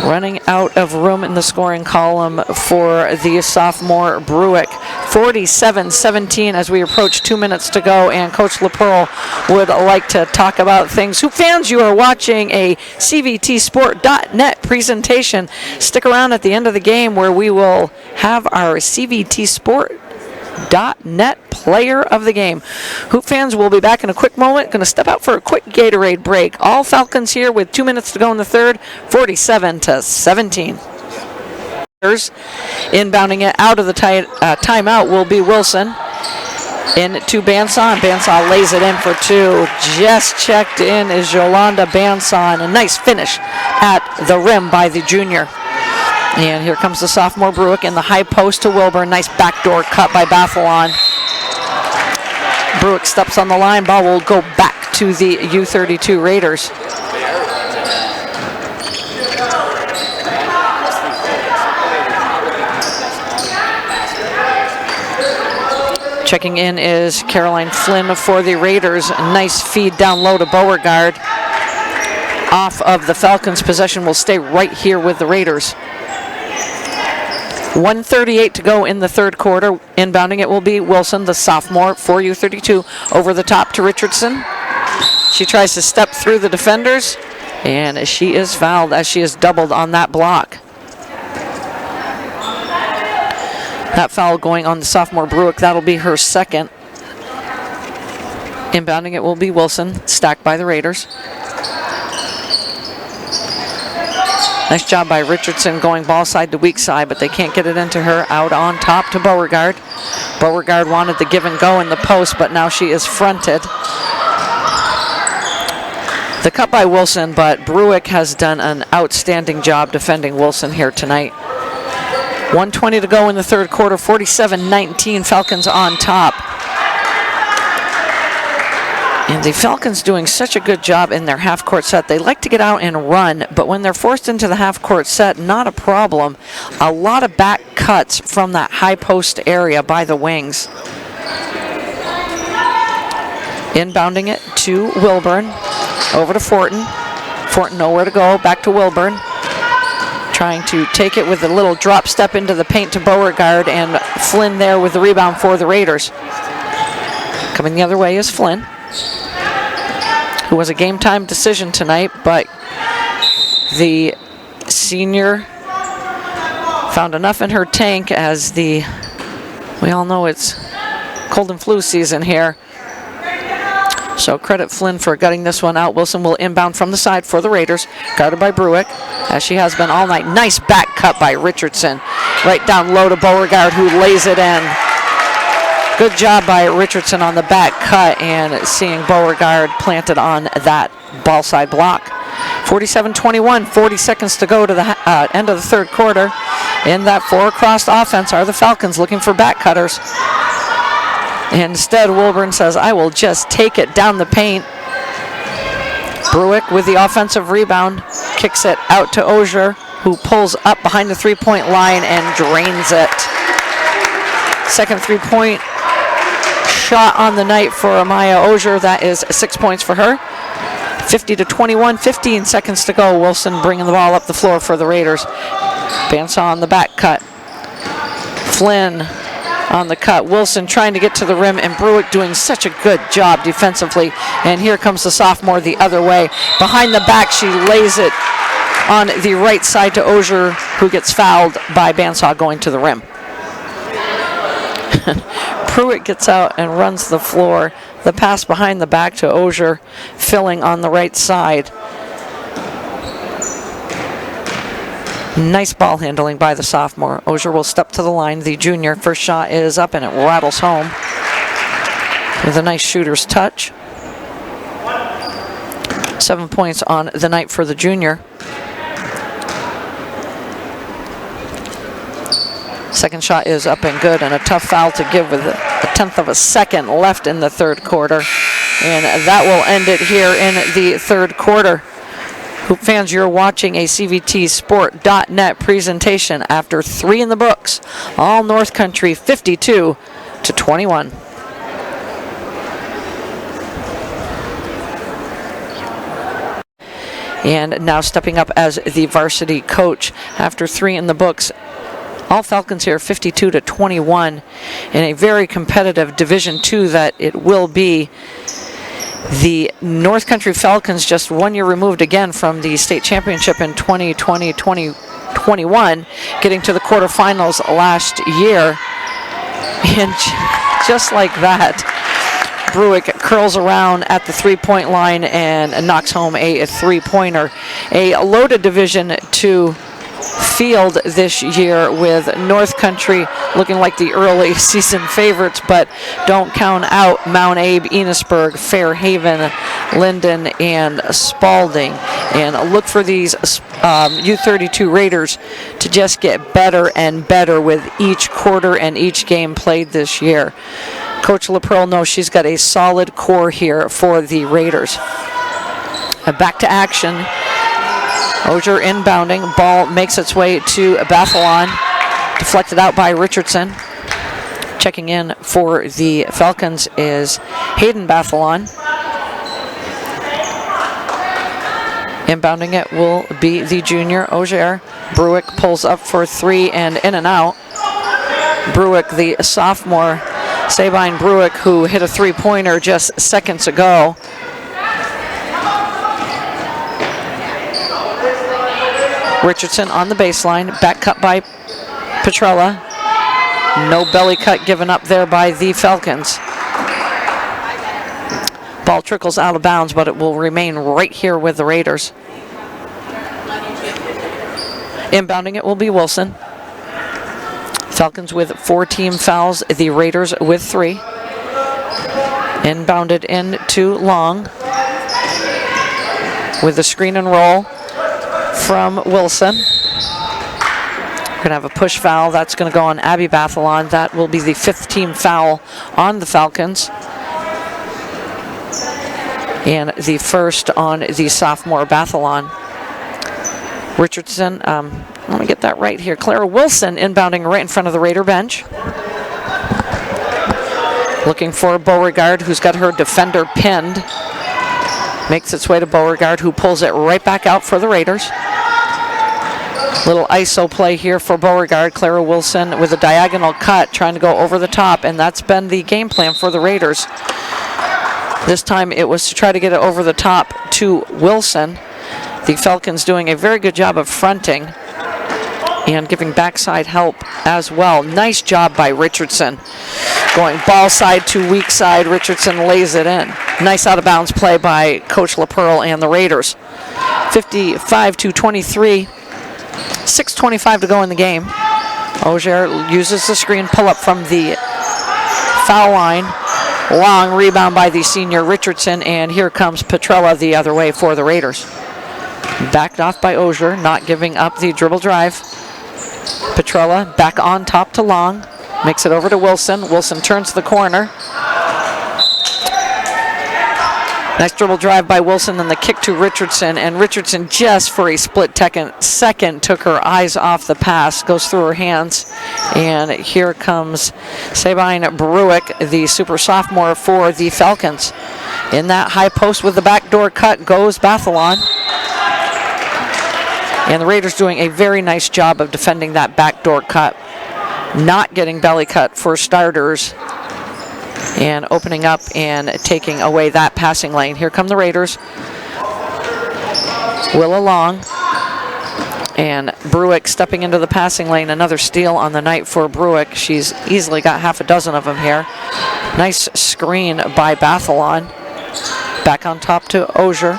Running out of room in the scoring column for the sophomore Bruick. 47-17 as we approach 2 minutes to go, and Coach LaPearl would like to talk about things. Hoop fans, you are watching a CVTsport.net presentation. Stick around at the end of the game where we will have our CVTsport.net player of the game. Hoop fans, we'll be back in a quick moment. Going to step out for a quick Gatorade break. All Falcons here with 2 minutes to go in the third, 47-17. Inbounding it out of the timeout will be Wilson. In to Banson. Banson lays it in for 2. Just checked in is Yolanda Banson. A nice finish at the rim by the junior. And here comes the sophomore Bruick in the high post to Wilburn. Nice backdoor cut by Bathalon. Bruick steps on the line. Ball will go back to the U32 Raiders. Checking in is Caroline Flynn for the Raiders. A nice feed down low to Beauregard. Off of the Falcons. Possession will stay right here with the Raiders. 1:38 to go in the third quarter. Inbounding it will be Wilson, the sophomore for U32. Over the top to Richardson. She tries to step through the defenders, and she is fouled as she is doubled on that block. That foul going on the sophomore Bruick. That'll be her second. Inbounding it will be Wilson, stacked by the Raiders. Nice job by Richardson going ball side to weak side, but they can't get it into her. Out on top to Beauregard. Beauregard wanted the give and go in the post, but now she is fronted. The cut by Wilson, but Bruick has done an outstanding job defending Wilson here tonight. 1:20 to go in the third quarter, 47-19, Falcons on top. And the Falcons doing such a good job in their half-court set. They like to get out and run, but when they're forced into the half-court set, not a problem. A lot of back cuts from that high post area by the wings. Inbounding it to Wilburn. Over to Fortin. Fortin nowhere to go. Back to Wilburn. Trying to take it with a little drop step into the paint to Beauregard, and Flynn there with the rebound for the Raiders. Coming the other way is Flynn, who was a game time decision tonight, but the senior found enough in her tank as we all know it's cold and flu season here. So credit Flynn for gutting this one out. Wilson will inbound from the side for the Raiders, guarded by Bruick, as she has been all night. Nice back cut by Richardson. Right down low to Beauregard, who lays it in. Good job by Richardson on the back cut and seeing Beauregard planted on that ball side block. 47-21, 40 seconds to go to the end of the third quarter. In that four-crossed offense are the Falcons looking for back cutters. Instead, Wilburn says, I will just take it down the paint. Bruick with the offensive rebound, kicks it out to Ogier, who pulls up behind the three-point line and drains it. Second three-point shot on the night for Amaya Ogier. That is 6 points for her. 50-21, 15 seconds to go. Wilson bringing the ball up the floor for the Raiders. Bandsaw on the back cut. Flynn on the cut. Wilson trying to get to the rim, and Bruick doing such a good job defensively. And here comes the sophomore the other way. Behind the back, she lays it on the right side to Ogier, who gets fouled by Bandsaw going to the rim. Pruitt gets out and runs the floor. The pass behind the back to Ogier, filling on the right side. Nice ball handling by the sophomore. Ogier will step to the line. The junior, first shot is up and it rattles home with a nice shooter's touch. 7 points on the night for the junior. Second shot is up and good, and a tough foul to give with a tenth of a second left in the third quarter. And that will end it here in the third quarter. Hoop fans, you're watching a CVTsport.net presentation after 3 in the books. All North Country 52-21. And now stepping up as the varsity coach after 3 in the books. All Falcons here 52-21 in a very competitive Division II that it will be. The North Country Falcons just 1 year removed again from the state championship in 2020-2021, getting to the quarterfinals last year. And just like that, Bruick curls around at the three-point line and knocks home a three-pointer. A loaded Division II field this year, with North Country looking like the early season favorites, but don't count out Mount Abe, Enosburg, Fairhaven, Linden, and Spalding. And look for these U32 Raiders to just get better and better with each quarter and each game played this year. Coach LaPearl knows she's got a solid core here for the Raiders. Back to action. Ogier inbounding. Ball makes its way to Bathalon. Deflected out by Richardson. Checking in for the Falcons is Hayden Bathalon. Inbounding it will be the junior, Ogier. Bruick pulls up for 3 and in and out. Bruick, the sophomore, Sabine Bruick, who hit a three-pointer just seconds ago. Richardson on the baseline, back cut by Petrella. No belly cut given up there by the Falcons. Ball trickles out of bounds, but it will remain right here with the Raiders. Inbounding it will be Wilson. Falcons with 4 team fouls, the Raiders with 3. Inbounded into Long with the screen and roll from Wilson. We're going to have a push foul. That's going to go on Abby Bathalon. That will be the 5th team foul on the Falcons. And the first on the sophomore Bathalon. Richardson, let me get that right here. Clara Wilson inbounding right in front of the Raider bench. Looking for Beauregard, who's got her defender pinned. Makes its way to Beauregard, who pulls it right back out for the Raiders. Little ISO play here for Beauregard. Clara Wilson with a diagonal cut, trying to go over the top, and that's been the game plan for the Raiders. This time it was to try to get it over the top to Wilson. The Falcons doing a very good job of fronting and giving backside help as well. Nice job by Richardson. Going ball side to weak side, Richardson lays it in. Nice out of bounds play by Coach LaPearl and the Raiders. 55-23, 6:25 to go in the game. Ogier uses the screen, pull up from the foul line. Long rebound by the senior Richardson, and here comes Petrella the other way for the Raiders. Backed off by Ogier, not giving up the dribble drive. Petrella back on top to Long. Makes it over to Wilson. Wilson turns the corner. Nice dribble drive by Wilson, then the kick to Richardson. And Richardson, just for a split second, took her eyes off the pass. Goes through her hands. And here comes Sabine Bruick, the super sophomore for the Falcons. In that high post with the backdoor cut goes Bathalon. And the Raiders doing a very nice job of defending that backdoor cut, not getting belly cut for starters, and opening up and taking away that passing lane. Here come the Raiders. Willa Long and Bruick stepping into the passing lane. Another steal on the night for Bruick. She's easily got half a dozen of them here. Nice screen by Bathalon. Back on top to Auger.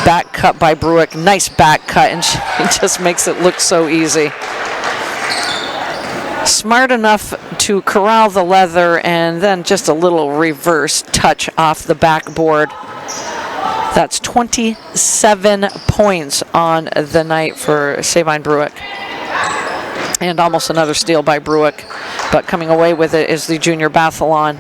Back cut by Bruick. Nice back cut, and she just makes it look so easy. Smart enough to corral the leather, and then just a little reverse touch off the backboard. That's 27 points on the night for Sabine Bruick. And almost another steal by Bruick, but coming away with it is the junior Bathalon.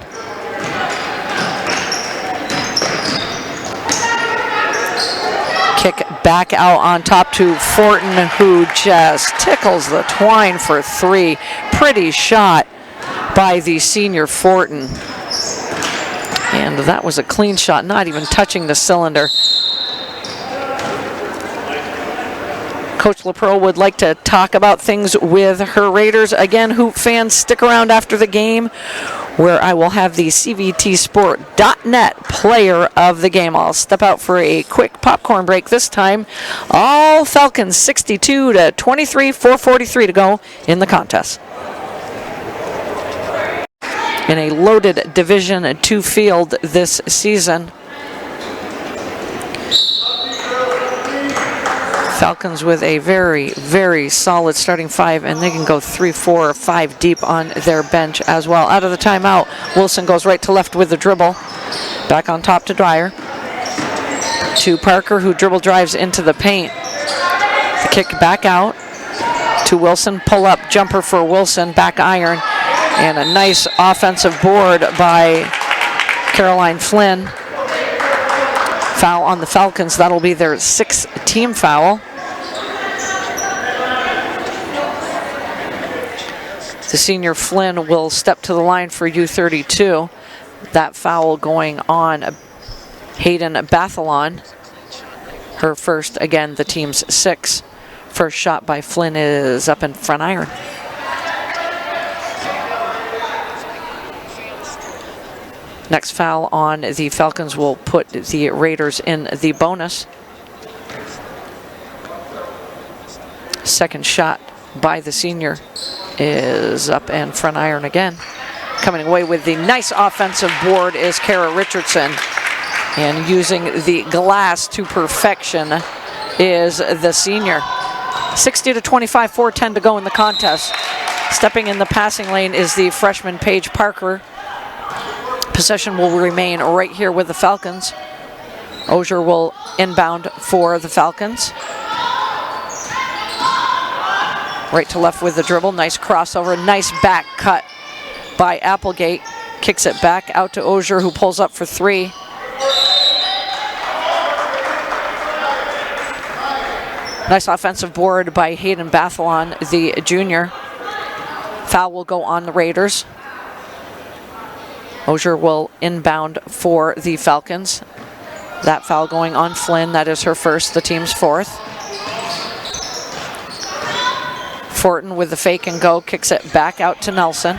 Kick back out on top to Fortin, who just tickles the twine for three. Pretty shot by the senior Fortin. And that was a clean shot, not even touching the cylinder. Coach LaPro would like to talk about things with her Raiders. Again, Hoop fans, stick around after the game, where I will have the CVTsport.net player of the game. I'll step out for a quick popcorn break this time. All Falcons 62-23, 4:43 to go in the contest. In a loaded Division II field this season. Falcons with a very, very solid starting five, and they can go 3, 4, or 5 deep on their bench as well. Out of the timeout, Wilson goes right to left with the dribble. Back on top to Dreyer. To Parker, who dribble drives into the paint. The kick back out to Wilson. Pull up jumper for Wilson, back iron. And a nice offensive board by Caroline Flynn. Foul on the Falcons. That'll be their 6th team foul. The senior Flynn will step to the line for U32. That foul going on Hayden Bathalon. Her first, again, the team's 6th. First shot by Flynn is up in front iron. Next foul on the Falcons will put the Raiders in the bonus. Second shot by the senior is up and front iron again. Coming away with the nice offensive board is Kara Richardson. And using the glass to perfection is the senior. 60-25, 4:10 to go in the contest. Stepping in the passing lane is the freshman Paige Parker. Possession will remain right here with the Falcons. Auger will inbound for the Falcons. Right to left with the dribble. Nice crossover. Nice back cut by Applegate. Kicks it back out to Auger, who pulls up for 3. Nice offensive board by Hayden Bathalon, the junior. Foul will go on the Raiders. Auger will inbound for the Falcons. That foul going on Flynn. That is her first, the team's 4th. Fortin with the fake and go, kicks it back out to Nelson.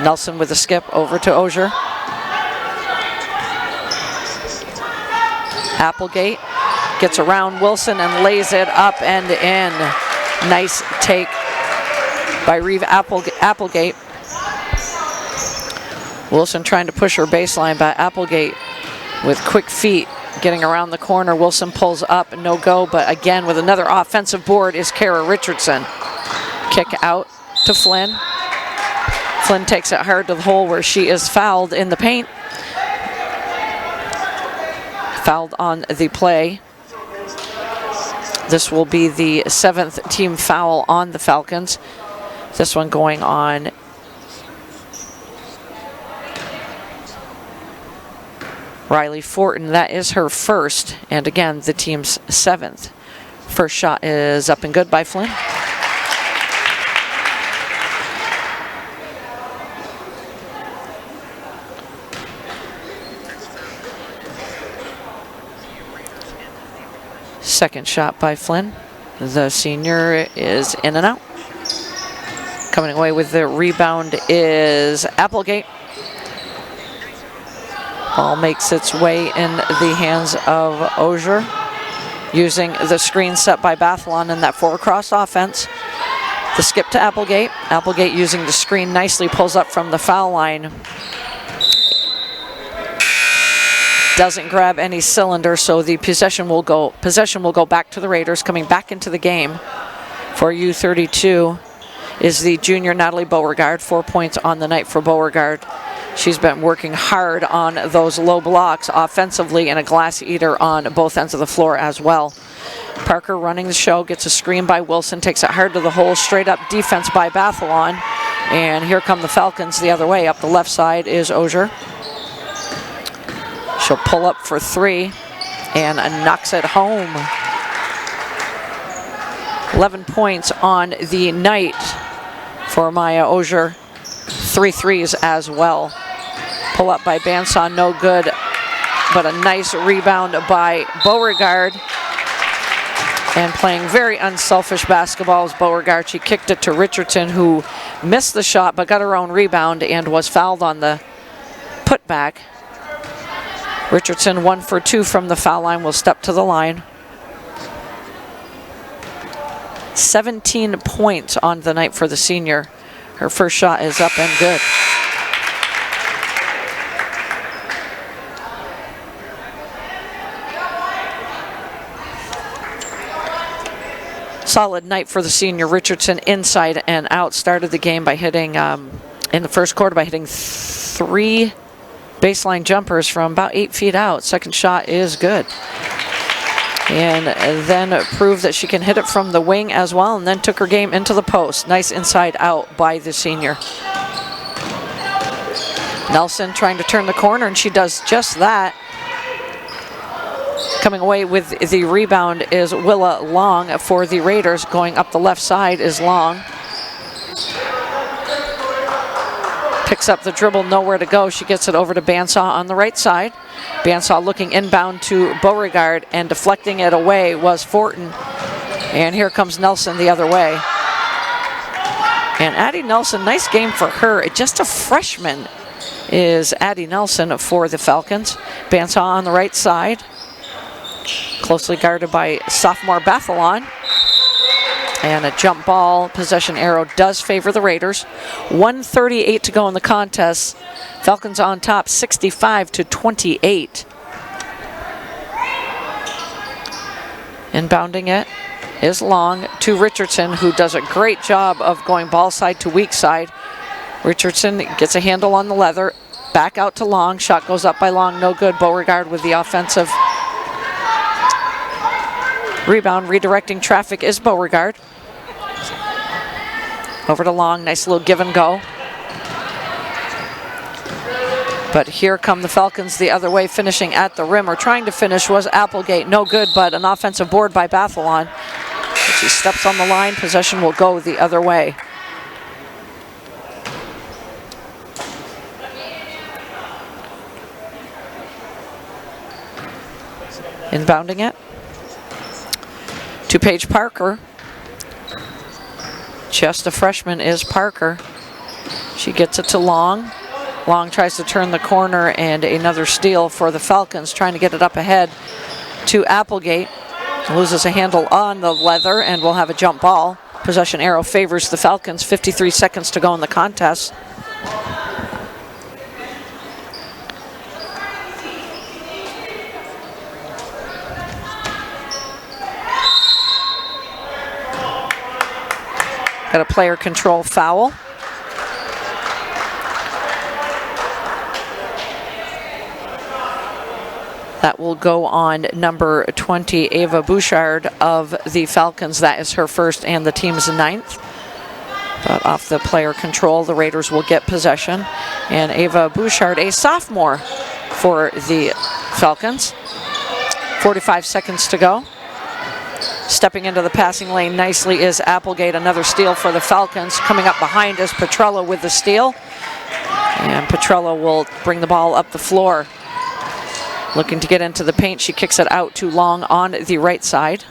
Nelson with a skip over to Auger. Applegate gets around Wilson and lays it up and in. Nice take by Reeve Applegate. Wilson trying to push her baseline, but Applegate with quick feet getting around the corner. Wilson pulls up, no go, but again with another offensive board is Kara Richardson. Kick out to Flynn. Flynn takes it hard to the hole where she is fouled in the paint. Fouled on the play. This will be the 7th team foul on the Falcons. This one going on Riley Fortin. That is her first, and again, the team's 7th. First shot is up and good by Flynn. Second shot by Flynn. The senior is in and out. Coming away with the rebound is Applegate. Ball makes its way in the hands of Auger, using the screen set by Bathalon in that four-cross offense. The skip to Applegate. Applegate using the screen nicely, pulls up from the foul line. Doesn't grab any cylinder, so the possession will go back to the Raiders. Coming back into the game for U32 is the junior Natalie Beauregard. 4 points on the night for Beauregard. She's been working hard on those low blocks offensively, and a glass eater on both ends of the floor as well. Parker running the show, gets a screen by Wilson, takes it hard to the hole, straight up defense by Bathalon. And here come the Falcons the other way. Up the left side is Auger. She'll pull up for three and knocks it home. 11 points on the night for Maya Auger. 3 threes as well. Pull up by Banson, no good, but a nice rebound by Beauregard. And playing very unselfish basketball is Beauregard. She kicked it to Richardson, who missed the shot but got her own rebound and was fouled on the putback. Richardson 1 for 2 from the foul line, will step to the line. 17 points on the night for the senior. Her first shot is up and good. Solid night for the senior. Richardson inside and out. Started the game by hitting, in the first quarter, by hitting 3 baseline jumpers from about 8 feet out. Second shot is good. And then proved that she can hit it from the wing as well, and then took her game into the post. Nice inside out by the senior. Nelson trying to turn the corner, and she does just that. Coming away with the rebound is Willa Long for the Raiders. Going up the left side is Long. Picks up the dribble, nowhere to go. She gets it over to Bansaw on the right side. Bansaw looking inbound to Beauregard, and deflecting it away was Fortin. And here comes Nelson the other way. And Addie Nelson, nice game for her. Just a freshman is Addie Nelson for the Falcons. Bansaw on the right side. Closely guarded by sophomore Bathalon. And a jump ball, possession arrow does favor the Raiders. 1:38 to go in the contest. Falcons on top, 65-28. Inbounding it is Long to Richardson, who does a great job of going ball side to weak side. Richardson gets a handle on the leather. Back out to Long. Shot goes up by Long, no good. Beauregard with the offensive rebound. Redirecting traffic is Beauregard. Over to Long, nice little give and go. But here come the Falcons the other way, finishing at the rim, or trying to finish was Applegate. No good, but an offensive board by Bathalon. She steps on the line, possession will go the other way. Inbounding it to Paige Parker. Just a freshman is Parker. She gets it to Long. Long tries to turn the corner, and another steal for the Falcons, trying to get it up ahead to Applegate. Loses a handle on the leather and will have a jump ball. Possession arrow favors the Falcons. 53 seconds to go in the contest. Got a player control foul. That will go on number 20, Ava Bouchard of the Falcons. That is her first and the team's 9th. But off the player control, the Raiders will get possession. And Ava Bouchard, a sophomore for the Falcons. 45 seconds to go. Stepping into the passing lane nicely is Applegate. Another steal for the Falcons. Coming up behind is Petrella with the steal. And Petrella will bring the ball up the floor. looking to get into the paint. She kicks it out to Long on the right side.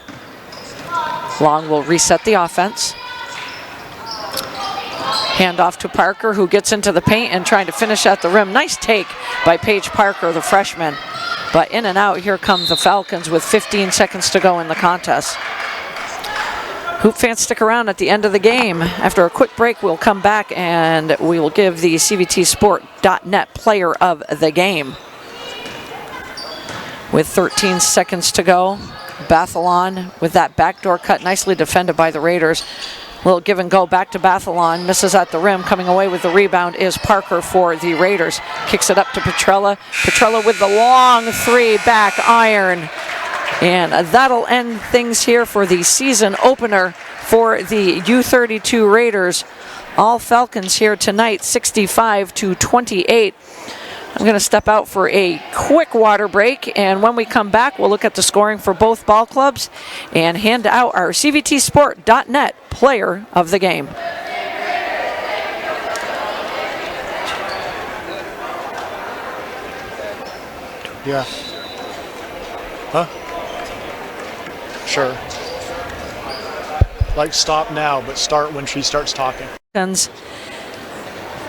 Long will reset the offense. Hand off to Parker, who gets into the paint and trying to finish at the rim. Nice take by Paige Parker, the freshman. But in and out, here come the Falcons with 15 seconds to go in the contest. Hoop fans, stick around at the end of the game. After a quick break, we'll come back and we will give the CVTsport.net player of the game. With 13 seconds to go, Bathalon with that backdoor cut, nicely defended by the Raiders. Little give and go back to Bathalon, misses at the rim. Coming away with the rebound is Parker for the Raiders. Kicks it up to Petrella. Petrella with the long three, back iron. And that'll end things here for the season opener for the U32 Raiders. All Falcons here tonight, 65-28. I'm going to step out for a quick water break, and when we come back, we'll look at the scoring for both ball clubs and hand out our CVTsport.net player of the game. Yeah. Huh? Sure. Like stop now, but start when she starts talking.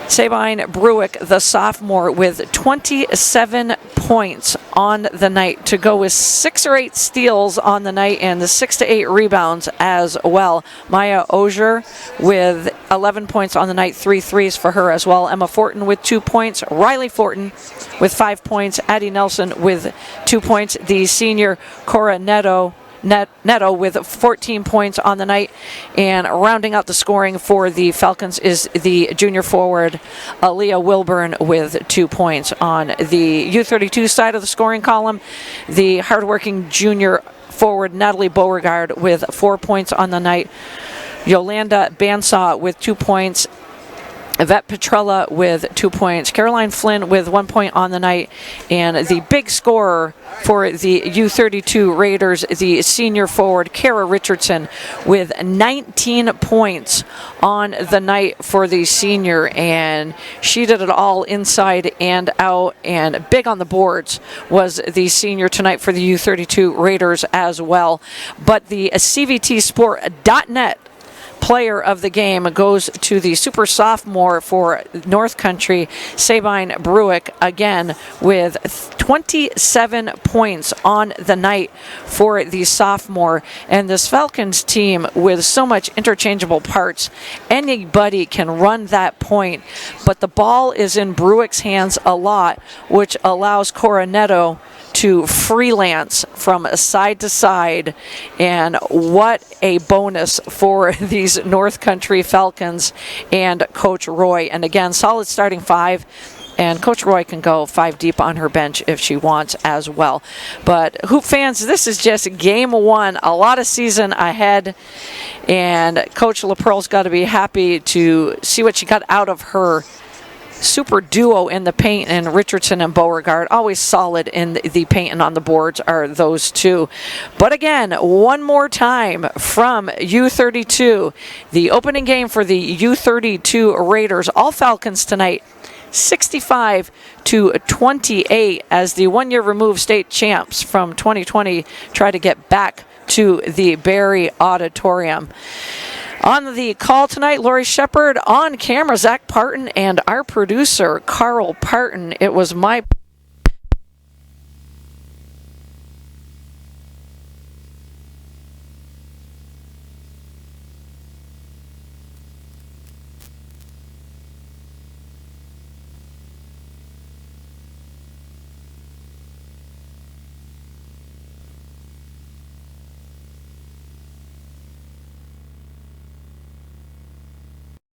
Sabine Bruick, the sophomore, with 27 points on the night to go with 6 or 8 steals on the night and the 6 to 8 rebounds as well. Maya Ogier with 11 points on the night, 3 threes for her as well. Emma Fortin with 2 points. Riley Fortin with 5 points. Addie Nelson with 2 points. The senior Cora Neto with 14 points on the night, and rounding out the scoring for the Falcons is the junior forward Aaliyah Wilburn with 2 points. On the U32 side of the scoring column, the hardworking junior forward Natalie Beauregard with 4 points on the night, Yolanda Bansaw with 2 points, Yvette Petrella with 2 points, Caroline Flynn with 1 point on the night, and the big scorer for the U32 Raiders, the senior forward Kara Richardson with 19 points on the night for the senior, and she did it all inside and out, and big on the boards was the senior tonight for the U32 Raiders as well. But the CVTsport.net player of the game goes to the super sophomore for North Country, Sabine Bruick, again with 27 points on the night for the sophomore. And this Falcons team, with so much interchangeable parts, anybody can run that point, but the ball is in Bruick's hands a lot, which allows Cora Neto to freelance from side to side, and what a bonus for these North Country Falcons and Coach Roy. And again, solid starting 5, and Coach Roy can go 5 deep on her bench if she wants as well. But hoop fans, this is just game 1, a lot of season ahead, and Coach LaPearl's got to be happy to see what she got out of her super duo in the paint, and Richardson and Beauregard, always solid in the paint and on the boards are those two. But again, one more time from U32, the opening game for the U32 Raiders, all Falcons tonight, 65-28 as the 1-year removed state champs from 2020 try to get back to the Barry Auditorium. On the call tonight, Lori Shepard. On camera, Zach Parton, and our producer, Carl Parton. It was my